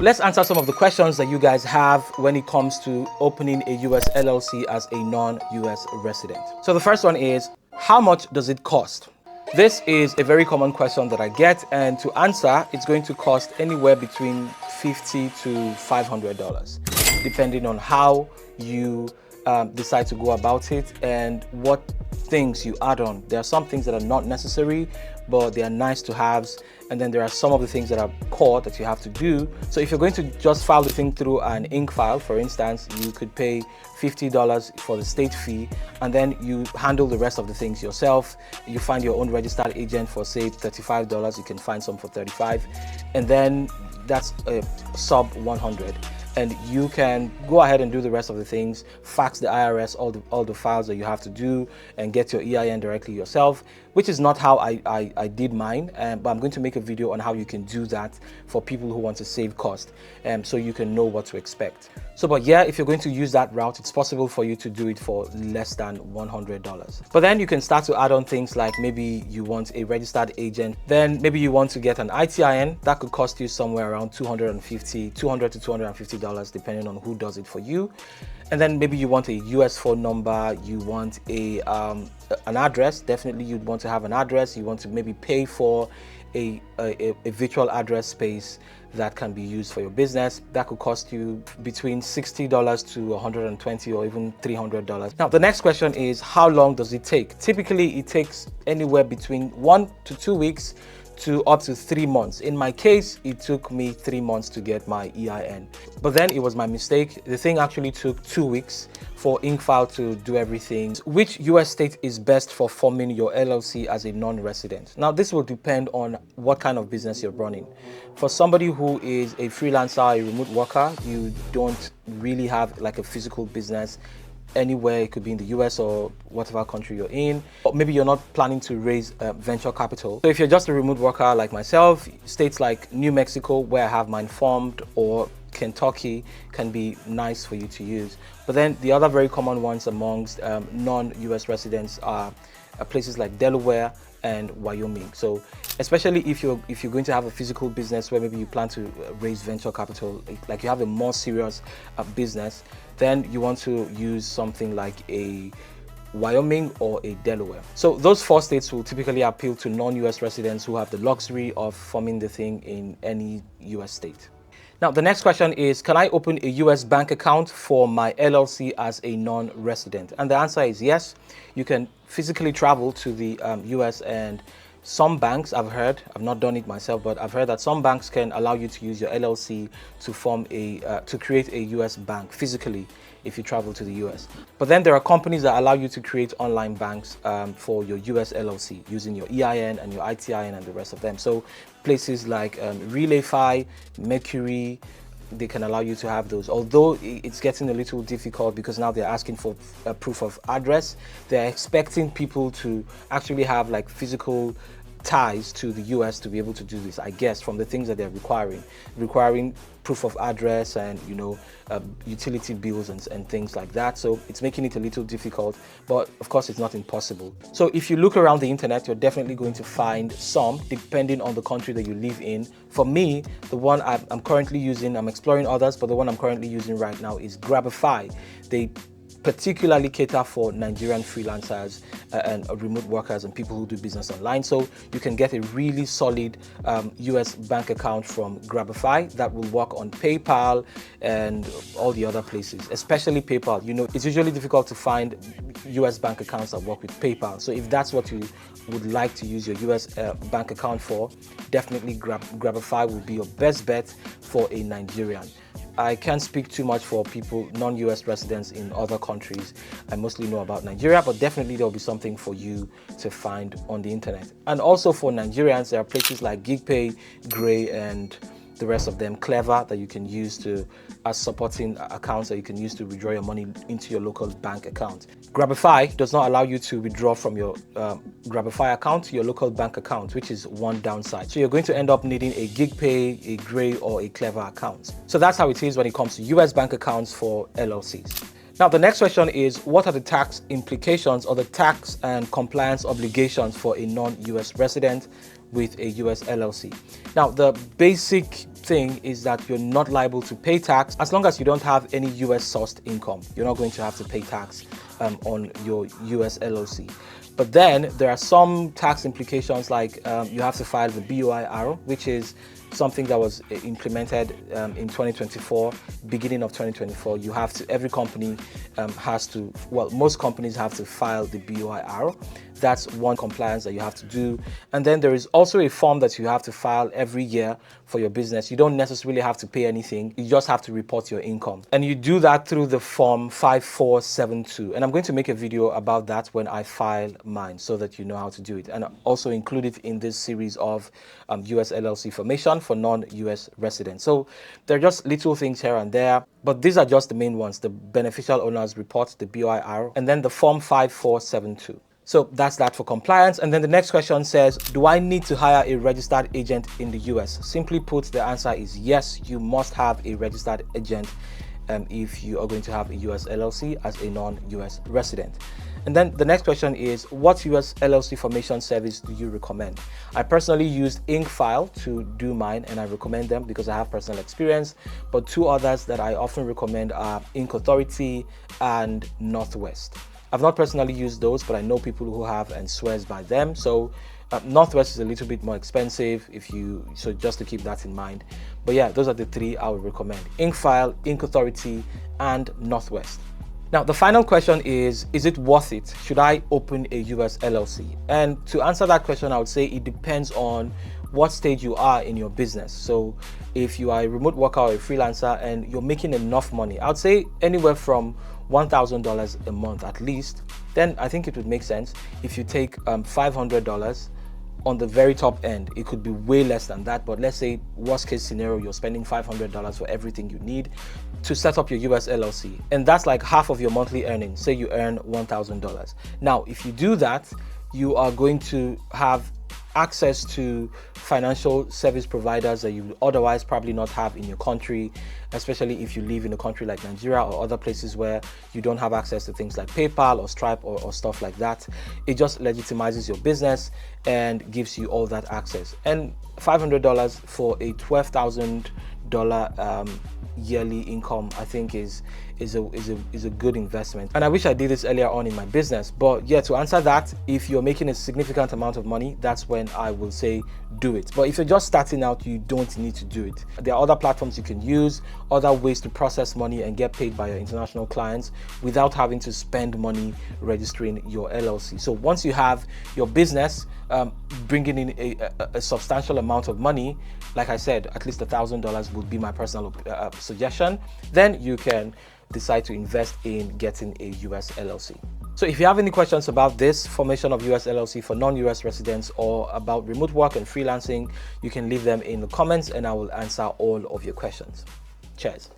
let's answer some of the questions that you guys have when it comes to opening a US LLC as a non-US resident. So the first one is, how much does it cost? This is a very common question that I get, and to answer, it's going to cost anywhere between $50 to $500, depending on how you decide to go about it and what things you add on. There are some things that are not necessary, but they are nice to haves, and then there are some of the things that are core that you have to do. So if you're going to just file the thing through an ink file, for instance, you could pay $50 for the state fee, and then you handle the rest of the things yourself. You find your own registered agent for say $35, you can find some for $35, and then that's a sub 100. And you can go ahead and do the rest of the things, fax the IRS all the files that you have to do, and get your EIN directly yourself, which is not how I did mine, but I'm going to make a video on how you can do that for people who want to save cost, so you can know what to expect. So, but yeah, if you're going to use that route, it's possible for you to do it for less than $100. But then you can start to add on things like maybe you want a registered agent, then maybe you want to get an ITIN. That could cost you somewhere around $200 to $250, depending on who does it for you. And then maybe you want a US phone number, you want an address. Definitely you'd want to have an address. You want to maybe pay for a virtual address space that can be used for your business. That could cost you between $60 to $120 or even $300. Now, the next question is, how long does it take? Typically, it takes anywhere between 1 to 2 weeks to up to 3 months. In my case, it took me 3 months to get my EIN. But then it was my mistake. The thing actually took 2 weeks for InkFile to do everything. Which US state is best for forming your LLC as a non-resident? Now, this will depend on what kind of business you're running. For somebody who is a freelancer, a remote worker, you don't really have like a physical business anywhere. It could be in the US or whatever country you're in, or maybe you're not planning to raise venture capital. So if you're just a remote worker like myself, states like New Mexico, where I have mine formed, or Kentucky can be nice for you to use. But then the other very common ones amongst non-US residents are places like Delaware and Wyoming. So especially if you're going to have a physical business where maybe you plan to raise venture capital, like you have a more serious business, then you want to use something like a Wyoming or a Delaware. So those 4 states will typically appeal to non-US residents who have the luxury of forming the thing in any US state. Now, the next question is, can I open a US bank account for my LLC as a non-resident? And the answer is yes. You can physically travel to the US, and some banks, I've not done it myself, but I've heard that some banks can allow you to use your LLC to form to create a US bank physically if you travel to the US. But then there are companies that allow you to create online banks for your US LLC using your EIN and your ITIN and the rest of them. So places like RelayFi, Mercury, they can allow you to have those. Although it's getting a little difficult because now they're asking for a proof of address. They're expecting people to actually have like physical ties to the US to be able to do this, I guess, from the things that they're requiring proof of address and, you know, utility bills and things like that. So it's making it a little difficult, but of course it's not impossible. So if you look around the internet, you're definitely going to find some, depending on the country that you live in. For me, the one I'm currently using, I'm exploring others, but the one I'm currently using right now is Grabify. They particularly cater for Nigerian freelancers and remote workers and people who do business online. So you can get a really solid US bank account from Grabify that will work on PayPal and all the other places, especially PayPal. You know, it's usually difficult to find US bank accounts that work with PayPal. So if that's what you would like to use your US bank account for, definitely Grabify will be your best bet for a Nigerian. I can't speak too much for people, non-US residents in other countries. I mostly know about Nigeria, but definitely there'll be something for you to find on the internet. And also for Nigerians, there are places like GigPay, Gray, and the rest of them, Clever, that you can use as supporting accounts that you can use to withdraw your money into your local bank account. Grabify does not allow you to withdraw from your Grabify account to your local bank account, which is one downside. So you're going to end up needing a GigPay, a Gray, or a Clever account. So that's how it is when it comes to US bank accounts for LLCs. Now, the next question is, what are the tax implications or the tax and compliance obligations for a non-US resident with a US LLC? Now, the basic thing is that you're not liable to pay tax as long as you don't have any US sourced income. You're not going to have to pay tax on your US LLC. But then there are some tax implications, like you have to file the BOIR, which is something that was implemented in 2024, beginning of 2024. You have to, every company has to, well, most companies have to file the BOIR. That's one compliance that you have to do. And then there is also a form that you have to file every year for your business. You don't necessarily have to pay anything. You just have to report your income. And you do that through the form 5472. And I'm going to make a video about that when I file mine so that you know how to do it. And also include it in this series of US LLC formation for non-US residents. So there are just little things here and there, but these are just the main ones: the beneficial owners report, the BOIR, and then the form 5472. So that's that for compliance. And then the next question says, do I need to hire a registered agent in the US? Simply put, the answer is yes, you must have a registered agent if you are going to have a US LLC as a non-US resident. And then the next question is, what US LLC formation service do you recommend? I personally used InkFile to do mine, and I recommend them because I have personal experience. But two others that I often recommend are Ink Authority and Northwest. I've not personally used those, but I know people who have and swears by them. So Northwest is a little bit more expensive, so just to keep that in mind. But yeah, those are the three I would recommend: InkFile, Ink Authority, and Northwest. Now, the final question is it worth it? Should I open a US LLC? And to answer that question, I would say it depends on what stage you are in your business. So if you are a remote worker or a freelancer and you're making enough money, I would say anywhere from $1,000 a month at least, then I think it would make sense. If you take $500 on the very top end, it could be way less than that, but let's say worst case scenario, you're spending $500 for everything you need to set up your US LLC, and that's like half of your monthly earnings. Say you earn $1,000. Now, if you do that, you are going to have access to financial service providers that you would otherwise probably not have in your country, especially if you live in a country like Nigeria or other places where you don't have access to things like PayPal or Stripe or stuff like that. It just legitimizes your business and gives you all that access. And $500 for a $12,000 yearly income, I think is a good investment. And I wish I did this earlier on in my business, but yeah, to answer that, if you're making a significant amount of money, that's when I will say do it. But if you're just starting out, you don't need to do it. There are other platforms you can use, other ways to process money and get paid by your international clients without having to spend money registering your LLC. So once you have your business bringing in a substantial amount of money, like I said, at least $1,000 would be my personal suggestion, then you can decide to invest in getting a US LLC. So if you have any questions about this formation of US LLC for non-US residents or about remote work and freelancing, you can leave them in the comments and I will answer all of your questions. Cheers.